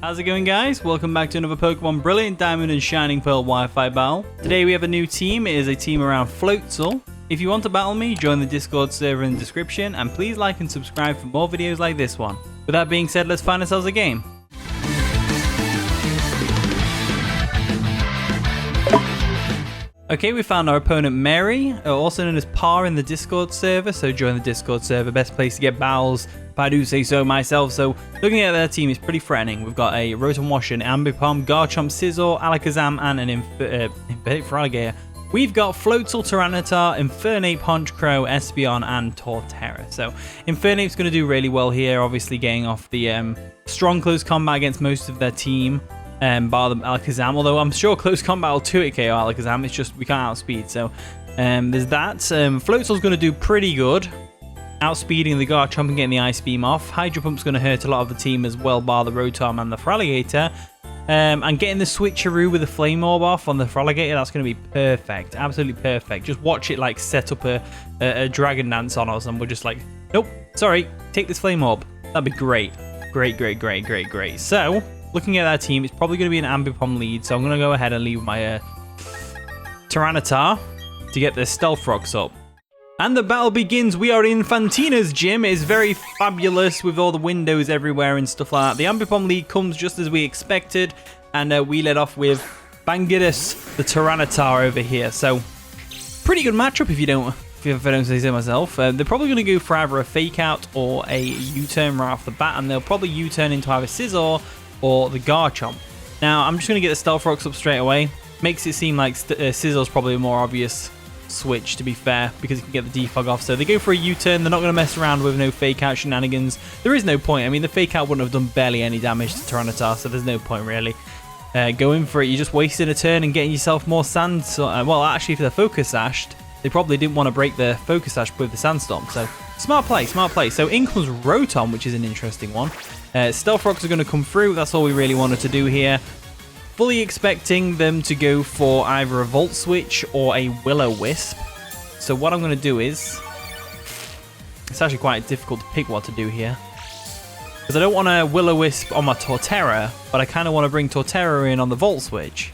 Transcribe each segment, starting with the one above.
How's it going, guys? Welcome back to another Pokemon Brilliant Diamond and Shining Pearl Wi-Fi battle. Today we have a new team. It is a team around Floatzel. If you want to battle me, join the Discord server in the description, and please like and subscribe for more videos like this one. With that being said, let's find ourselves a game. Okay, we found our opponent Mary, also known as Par in the Discord server, so join the Discord server, best place to get battles, if I do say so myself. So looking at their team is pretty threatening. We've got a Rotom Wash, an Ambipom, Garchomp, Scizor, Alakazam, and an Infernape for Alligator. We've got Floatzel, Tyranitar, Infernape, Honchkrow, Espeon, and Torterra. So Infernape's going to do really well here, obviously getting off the strong close combat against most of their team. Bar the Alakazam, although I'm sure close combat will 2-hit KO Alakazam, it's just we can't outspeed, so there's that. Floatzel's going to do pretty good, outspeeding the Garchomp and getting the Ice Beam off. Hydro Pump's going to hurt a lot of the team as well, bar the Rotom and the Feraligatr. And getting the Switcheroo with the Flame Orb off on the Feraligatr, that's going to be perfect, absolutely perfect. Just watch it like set up a Dragon Dance on us and we're just like, nope, sorry, take this Flame Orb. That'd be great. Great. So looking at that team, it's probably going to be an Ambipom lead, so I'm going to go ahead and leave my Tyranitar to get the Stealth Rocks up. And the battle begins. We are in Fantina's gym. It is very fabulous with all the windows everywhere and stuff like that. The Ambipom lead comes just as we expected, and we led off with BANGIRAS, the Tyranitar over here. So pretty good matchup if I don't say so myself. They're probably going to go for either a Fake Out or a U-turn right off the bat, and they'll probably U-turn into either Scizor or the Garchomp. Now, I'm just going to get the Stealth Rocks up straight away. Makes it seem like Scizor's probably a more obvious switch, to be fair, because you can get the Defog off. So they go for a U-turn. They're not going to mess around with no Fake Out shenanigans. There is no point. I mean, the Fake Out wouldn't have done barely any damage to Tyranitar, so there's no point, really. Going for it, you're just wasting a turn and getting yourself more sand. So, well, actually, if they're Focus Sashed, they probably didn't want to break the Focus Sash with the Sandstorm. So, smart play. So, in comes Rotom, which is an interesting one. Stealth Rocks are going to come through. That's all we really wanted to do here. Fully expecting them to go for either a Volt Switch or a Will-O-Wisp. So what I'm going to do is... It's actually quite difficult to pick what to do here, because I don't want a Will-O-Wisp on my Torterra, but I kind of want to bring Torterra in on the Volt Switch.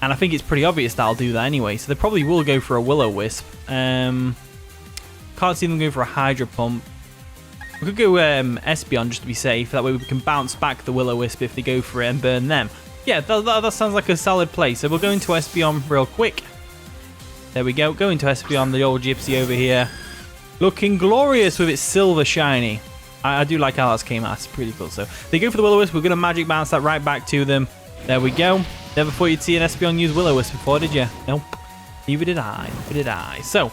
And I think it's pretty obvious that I'll do that anyway. So they probably will go for a Will-O-Wisp. Can't see them go for a Hydro Pump. We could go Espeon just to be safe. That way we can bounce back the Will-O-Wisp if they go for it and burn them. Yeah, that sounds like a solid play. So we'll go into Espeon real quick. There we go. Go into Espeon, the old Gypsy over here. Looking glorious with its silver shiny. I do like how that came out. It's pretty cool. So they go for the Will-O-Wisp. We're going to Magic Bounce that right back to them. There we go. Never thought you'd see an Espeon use Will-O-Wisp before, did you? Nope. Neither did I. So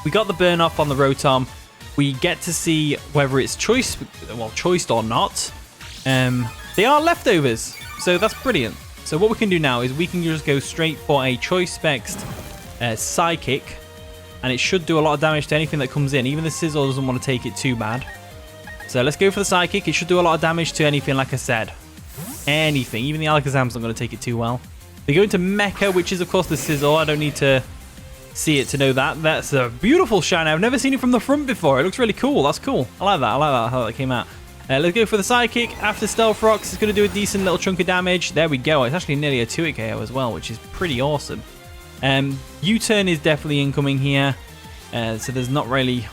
we got the burn off on the Rotom. We get to see whether it's choiced or not. They are leftovers, so that's brilliant. So what we can do now is we can just go straight for a Choice Specs Psychic, and it should do a lot of damage to anything that comes in. Even the Scizor doesn't want to take it too bad. So let's go for the Psychic. It should do a lot of damage to anything, like I said. Anything. Even the Alakazam's not going to take it too well. They go into Mecha, which is, of course, the Scizor. I don't need to see it to know that. That's a beautiful shine. I've never seen it from the front before. It looks really cool. That's cool. I like that how that came out. Let's go for the Psychic. After Stealth Rocks, it's going to do a decent little chunk of damage. There we go. It's actually nearly a 2-hit KO as well, which is pretty awesome. U-turn is definitely incoming here, so there's not really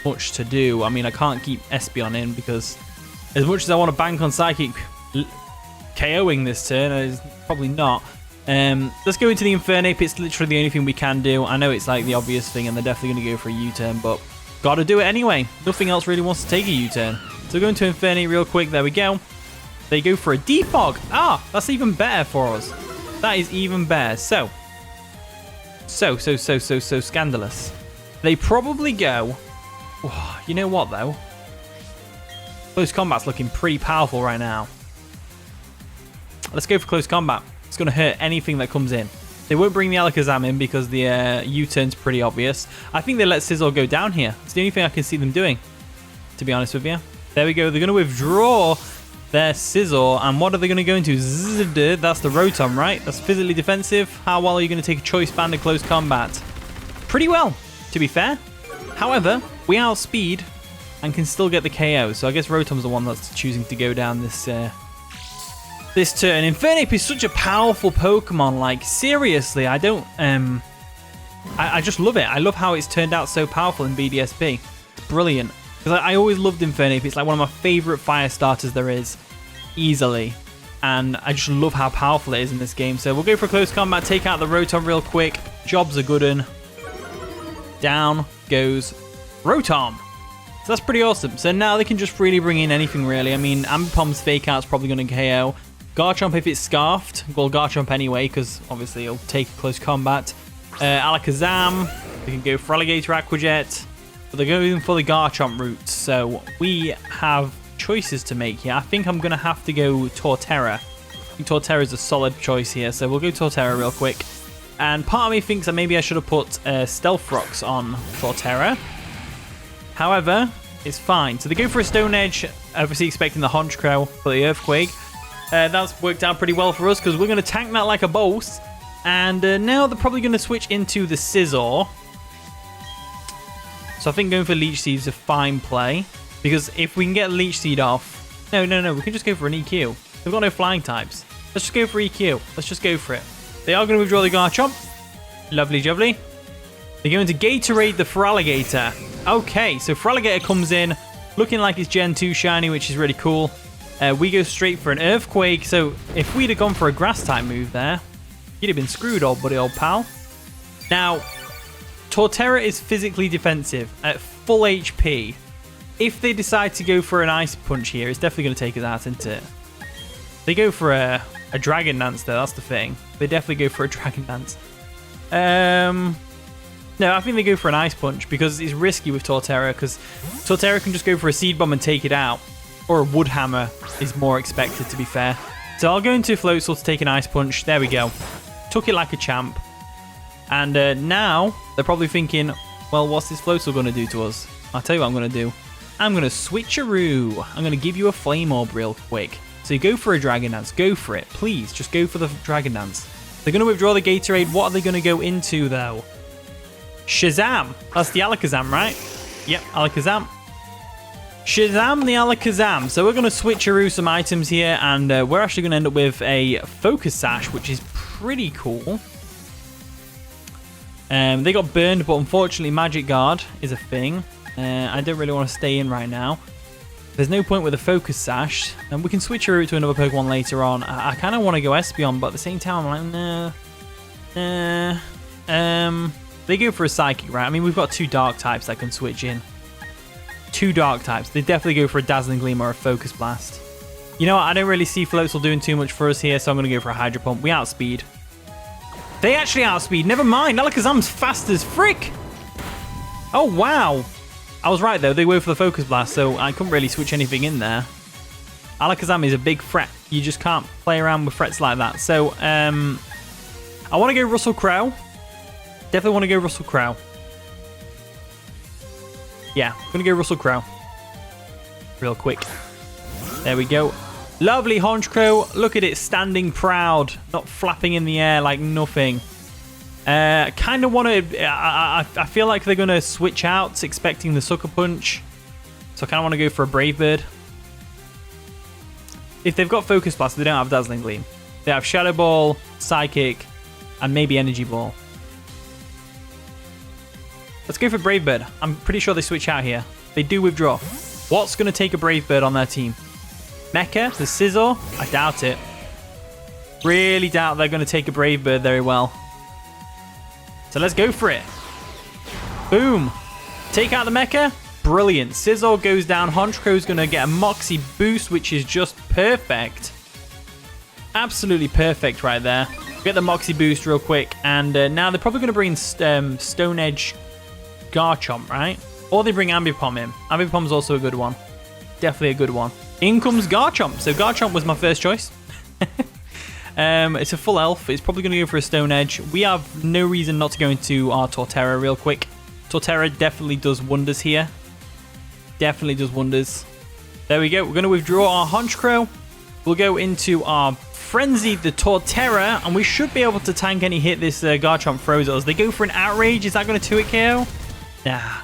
much to do. I mean, I can't keep Espeon in because as much as I want to bank on Psychic KOing this turn, it's probably not. Let's go into the Infernape. It's literally the only thing we can do. I know it's like the obvious thing and they're definitely going to go for a U-turn, but gotta do it anyway. Nothing else really wants to take a U-turn. So going to Infernape real quick. There we go. They go for a Defog. Ah, that's even better for us. That is even better. So scandalous. They probably go... Oh, you know what though? Close combat's looking pretty powerful right now. Let's go for close combat. It's going to hurt anything that comes in. They won't bring the Alakazam in because the U-turn's pretty obvious. I think they let Scizor go down here. It's the only thing I can see them doing, to be honest with you. There we go. They're going to withdraw their Scizor. And what are they going to go into? That's the Rotom, right? That's physically defensive. How well are you going to take a Choice Band in close combat? Pretty well, to be fair. However, we outspeed and can still get the KO. So I guess Rotom's the one that's choosing to go down this this turn. Infernape is such a powerful Pokemon. Like, seriously, I don't... I just love it. I love how it's turned out so powerful in BDSP. It's brilliant. Because I always loved Infernape. It's like one of my favorite fire starters there is. Easily. And I just love how powerful it is in this game. So we'll go for a close combat, take out the Rotom real quick. Job's a good one. Down goes Rotom. So that's pretty awesome. So now they can just really bring in anything, really. I mean, Ambipom's Fake Out's probably going to KO. Garchomp, if it's Scarfed, well, Garchomp anyway, because obviously it'll take close combat. Alakazam, they can go for Alligator Aquajet, but they're going for the Garchomp route. So we have choices to make here. I think I'm going to have to go Torterra. I think Torterra is a solid choice here, so we'll go Torterra real quick. And part of me thinks that maybe I should have put Stealth Rocks on Torterra. However, it's fine. So they go for a Stone Edge, obviously expecting the Honchkrow for the Earthquake. That's worked out pretty well for us because we're going to tank that like a boss. And now they're probably going to switch into the Scizor. So I think going for Leech Seed is a fine play. Because if we can get Leech Seed off... No, we can just go for an EQ. We've got no flying types. Let's just go for EQ. Let's just go for it. They are going to withdraw the Garchomp. Lovely jubbly. They're going to Gatorade the Feraligatr. Okay, so Feraligatr comes in looking like it's Gen 2 shiny, which is really cool. We go straight for an Earthquake. So if we'd have gone for a Grass type move there, you'd have been screwed, old buddy, old pal. Now, Torterra is physically defensive at full HP. If they decide to go for an Ice Punch here, it's definitely going to take us out, isn't it? They go for a Dragon Dance, though. That's the thing. They definitely go for a Dragon Dance. No, I think they go for an Ice Punch because it's risky with Torterra, because Torterra can just go for a Seed Bomb and take it out. Or a Wood Hammer is more expected, to be fair. So I'll go into Floatzel to take an Ice Punch. There we go. Took it like a champ. And now they're probably thinking, well, what's this Floatzel going to do to us? I'll tell you what I'm going to do. I'm going to Switcheroo. I'm going to give you a Flame Orb real quick. So you go for a Dragon Dance. Go for it. Please, just go for the Dragon Dance. They're going to withdraw the Gatorade. What are they going to go into, though? Shazam. That's the Alakazam, right? Yep, Alakazam. Shazam the Alakazam. So we're going to Switcheroo some items here, and we're actually going to end up with a Focus Sash, which is pretty cool. They got burned, but unfortunately Magic Guard is a thing. I don't really want to stay in right now. There's no point with a Focus Sash, and we can Switcheroo to another Pokemon later on. I kind of want to go Espeon, but at the same time I'm like, nah. They go for a Psychic, right? I mean, we've got two Dark types that can switch in. Two Dark types. They definitely go for a Dazzling Gleam or a Focus Blast. You know what? I don't really see Floatzel doing too much for us here, so I'm going to go for a Hydro Pump. We outspeed. They actually outspeed. Never mind. Alakazam's fast as frick. Oh, wow. I was right, though. They went for the Focus Blast, so I couldn't really switch anything in there. Alakazam is a big threat. You just can't play around with threats like that. So, I want to go Russel Crow. Definitely want to go Russel Crow. Yeah, I'm going to go Russel Crow. Real quick. There we go. Lovely Honchkrow. Look at it standing proud. Not flapping in the air like nothing. Kind of want to... I feel like they're going to switch out, expecting the Sucker Punch. So I kind of want to go for a Brave Bird. If they've got Focus Blast, they don't have Dazzling Gleam. They have Shadow Ball, Psychic, and maybe Energy Ball. Let's go for Brave Bird. I'm pretty sure they switch out here. They do withdraw. What's going to take a Brave Bird on their team? Mecha? The Scizor? I doubt it. Really doubt they're going to take a Brave Bird very well. So let's go for it. Boom. Take out the Mecha. Brilliant. Scizor goes down. Honchkrow's going to get a Moxie boost, which is just perfect. Absolutely perfect right there. Get the Moxie boost real quick. And now they're probably going to bring Stone Edge Garchomp, right? Or they bring Ambipom in. Ambipom's also a good one. Definitely a good one. In comes Garchomp. So Garchomp was my first choice. It's a full elf. It's probably going to go for a Stone Edge. We have no reason not to go into our Torterra real quick. Torterra definitely does wonders here. Definitely does wonders. There we go. We're going to withdraw our Honchkrow. We'll go into our Frenzied the Torterra, and we should be able to tank any hit this Garchomp throws at us. They go for an Outrage. Is that going to 2-hit KO? Nah.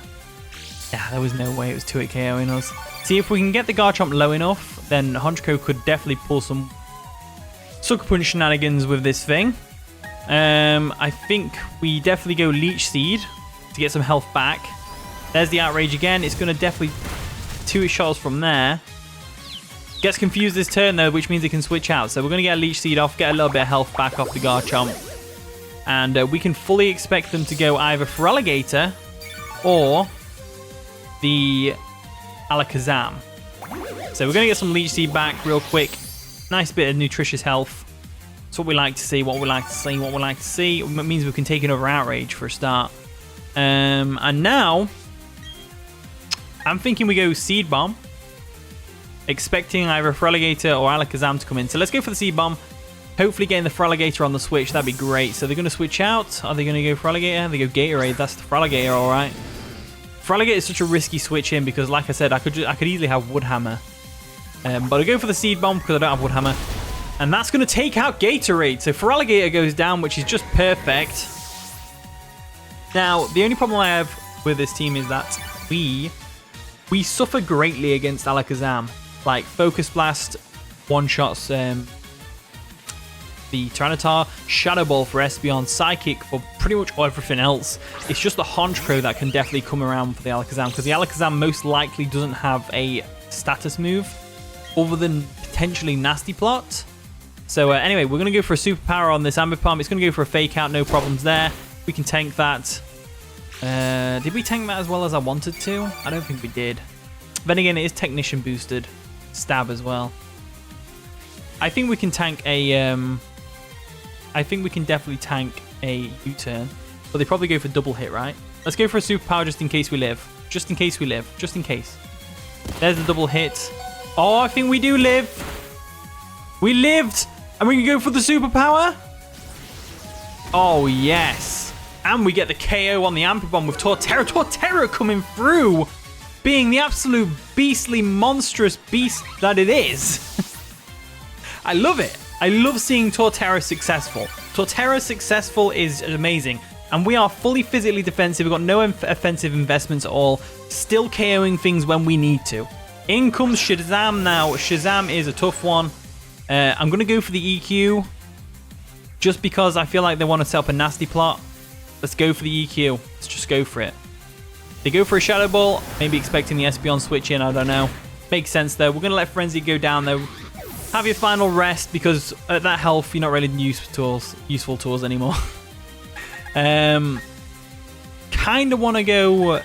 Yeah, there was no way it was 2-hit KOing us. See, if we can get the Garchomp low enough, then Honchkrow could definitely pull some Sucker Punch shenanigans with this thing. I think we definitely go Leech Seed to get some health back. There's the Outrage again. It's going to definitely 2-hit shots from there. Gets confused this turn, though, which means it can switch out. So we're going to get a Leech Seed off, get a little bit of health back off the Garchomp. And we can fully expect them to go either Feraligatr or the Alakazam. So we're going to get some Leech Seed back real quick. Nice bit of nutritious health. That's what we like to see, what we like to see, what we like to see. It means we can take another Outrage for a start. And now, I'm thinking we go Seed Bomb. Expecting either Feraligatr or Alakazam to come in. So let's go for the Seed Bomb. Hopefully getting the Feraligatr on the switch. That'd be great. So they're going to switch out. Are they going to go Feraligatr? They go Gatorade. That's the Feraligatr, all right. Feraligatr is such a risky switch in because, like I said, I could easily have Wood Hammer. But I go for the Seed Bomb because I don't have Wood Hammer. And that's going to take out Gatorade. So Feraligatr goes down, which is just perfect. Now, the only problem I have with this team is that we suffer greatly against Alakazam. Like, Focus Blast one-shots the Tyranitar, Shadow Ball for Espeon, Psychic for pretty much everything else. It's just the Honchkrow that can definitely come around for the Alakazam, because the Alakazam most likely doesn't have a status move other than potentially Nasty Plot. So anyway, we're going to go for a Superpower on this Ambipom. It's going to go for a Fake Out, no problems there. We can tank that. Did we tank that as well as I wanted to? I don't think we did. Then again, it is Technician boosted. Stab as well. I think we can tank a... I think we can definitely tank a U-turn. But they probably go for double hit, right? Let's go for a Superpower just in case we live. Just in case we live. Just in case. There's the double hit. Oh, I think we do live. We lived. And we can go for the Superpower. Oh, yes. And we get the KO on the Ambipom with Torterra. Torterra coming through. Being the absolute beastly, monstrous beast that it is. I love it. I love seeing Torterra successful. Torterra successful is amazing. And we are fully physically defensive. We've got no offensive investments at all. Still KOing things when we need to. In comes Shazam now. Shazam is a tough one. I'm going to go for the EQ. Just because I feel like they want to set up a Nasty Plot. Let's go for the EQ. Let's just go for it. They go for a Shadow Ball. Maybe expecting the Espeon switch in. I don't know. Makes sense though. We're going to let Frenzied go down though. Have your final rest because at that health, you're not really useful tools anymore. Kind of want to go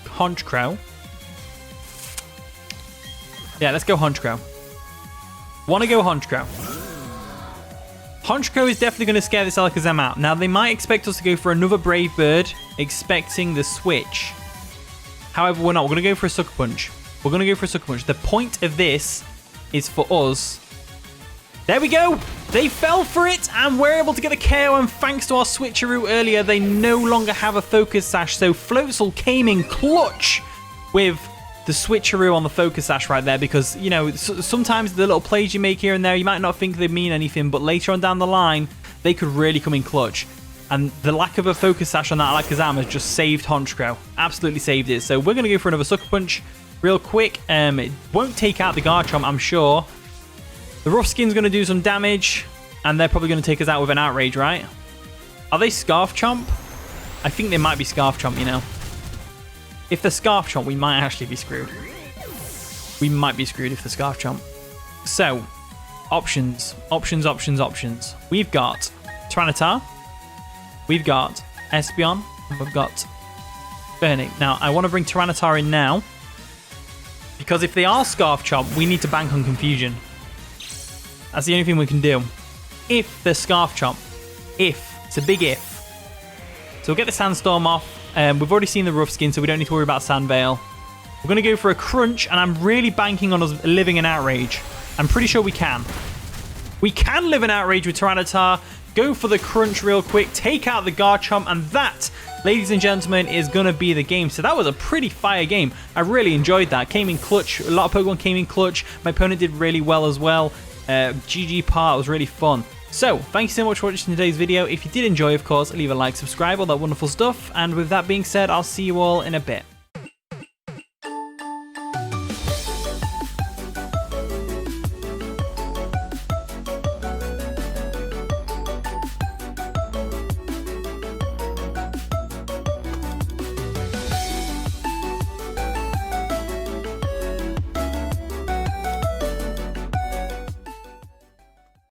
Honchkrow. Yeah, let's go Honchkrow. Want to go Honchkrow. Honchkrow is definitely going to scare this Alakazam out. Now, they might expect us to go for another Brave Bird, expecting the switch. However, we're not. We're going to go for a Sucker Punch. We're going to go for a Sucker Punch. The point of this is for us. There we go. They fell for it, and we're able to get a KO, and thanks to our Switcheroo earlier, they no longer have a Focus Sash, so Floatzel came in clutch with the Switcheroo on the Focus Sash right there, because, you know, sometimes the little plays you make here and there, you might not think they mean anything, but later on down the line, they could really come in clutch. And the lack of a Focus Sash on that Alakazam has just saved Honchkrow. Absolutely saved it. So we're going to go for another Sucker Punch real quick. It won't take out the Garchomp, I'm sure. The Rough Skin's going to do some damage, and they're probably going to take us out with an Outrage, right? Are they Scarf Chomp? I think they might be Scarf Chomp, you know. If they're Scarf Chomp, we might actually be screwed. We might be screwed if they're Scarf Chomp. So, options. We've got Tyranitar. We've got Espeon. And we've got Infernape. Now, I want to bring Tyranitar in now, because if they are Scarf Chomp, we need to bank on Confusion. That's the only thing we can do. If they're Scarf Chomp. If. It's a big if. So we'll get the Sandstorm off. We've already seen the Rough Skin, so we don't need to worry about Sandveil. We're going to go for a Crunch, and I'm really banking on us living an Outrage. I'm pretty sure we can. We can live an Outrage with Tyranitar. Go for the Crunch real quick. Take out the Garchomp, and that, ladies and gentlemen, is going to be the game. So that was a pretty fire game. I really enjoyed that. Came in clutch. A lot of Pokemon came in clutch. My opponent did really well as well. GG part was really fun. So, thank you so much for watching today's video. If you did enjoy, of course, leave a like, subscribe, all that wonderful stuff. And with that being said, I'll see you all in a bit.